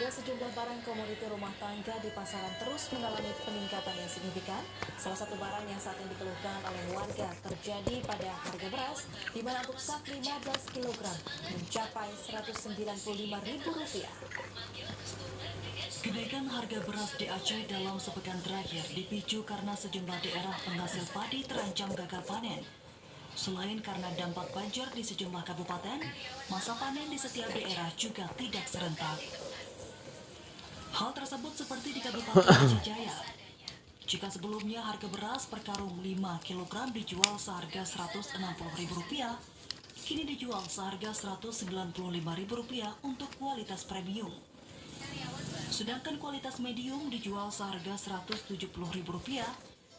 Harga sejumlah barang komoditi rumah tangga di pasaran terus mengalami peningkatan yang signifikan. Salah satu barang yang saat ini dikeluhkan oleh warga terjadi pada harga beras, di mana untuk sak 15 kg mencapai Rp195.000. Kenaikan harga beras di Aceh dalam sepekan terakhir dipicu karena sejumlah daerah penghasil padi terancam gagal panen. Selain karena dampak banjir di sejumlah kabupaten, masa panen di setiap daerah juga tidak serentak. Hal tersebut seperti di Kabupaten Aceh Jaya. Jika sebelumnya harga beras per karung 5 kg dijual seharga Rp160.000, kini dijual seharga Rp195.000 untuk kualitas premium. Sedangkan kualitas medium dijual seharga Rp170.000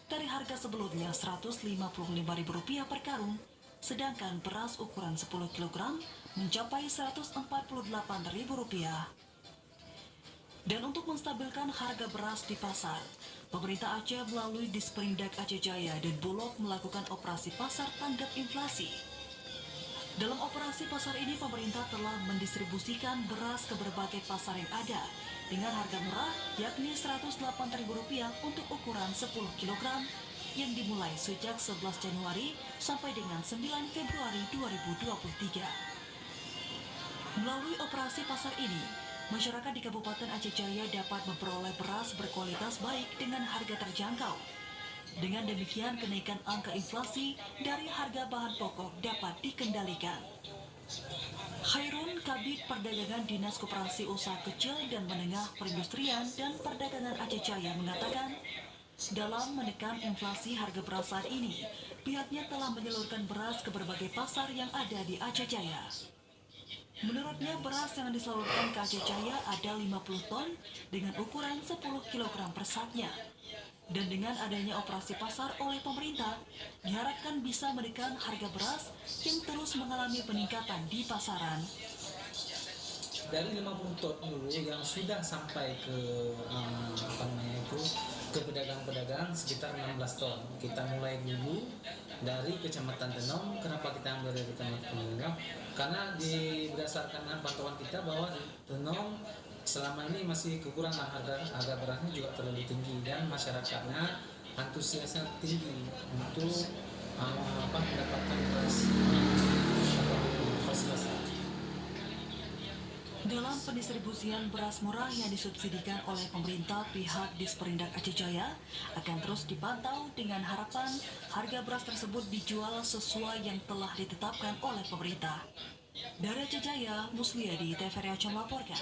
dari harga sebelumnya Rp155.000 per karung, sedangkan beras ukuran 10 kg mencapai Rp148.000. Dan untuk menstabilkan harga beras di pasar, pemerintah Aceh melalui Disperindak Aceh Jaya dan Bulog melakukan operasi pasar tanggap inflasi. Dalam operasi pasar ini, pemerintah telah mendistribusikan beras ke berbagai pasar yang ada dengan harga murah, yakni Rp108.000 untuk ukuran 10 kg yang dimulai sejak 11 Januari sampai dengan 9 Februari 2023. Melalui operasi pasar ini, masyarakat di Kabupaten Aceh Jaya dapat memperoleh beras berkualitas baik dengan harga terjangkau. Dengan demikian, kenaikan angka inflasi dari harga bahan pokok dapat dikendalikan. Khairun, Kabid Perdagangan Dinas Koperasi Usaha Kecil dan Menengah Perindustrian dan Perdagangan Aceh Jaya mengatakan, dalam menekan inflasi harga beras saat ini, pihaknya telah menyalurkan beras ke berbagai pasar yang ada di Aceh Jaya. Menurutnya, beras yang disalurkan ke Aceh Jaya ada 50 ton dengan ukuran 10 kg per saknya. Dan dengan adanya operasi pasar oleh pemerintah, diharapkan bisa menekan harga beras yang terus mengalami peningkatan di pasaran. Dari 50 ton dulu yang sudah sampai ke ke pedagang-pedagang sekitar 16 ton. Kita mulai dulu dari Kecamatan Tenom. Kenapa kita ambil dari Kecamatan Tenom? Karena berdasarkan pantauan kita bahwa Tenom selama ini masih kekurangan, harga berasnya juga terlalu tinggi dan masyarakatnya antusiasnya tinggi untuk mendapatkan beras fasilitas. Dalam pendistribusian beras murah yang disubsidikan oleh pemerintah, pihak Disperindak Aceh Jaya akan terus dipantau dengan harapan harga beras tersebut dijual sesuai yang telah ditetapkan oleh pemerintah. Dari Aceh Jaya, Musliadi, TVRI Aceh melaporkan.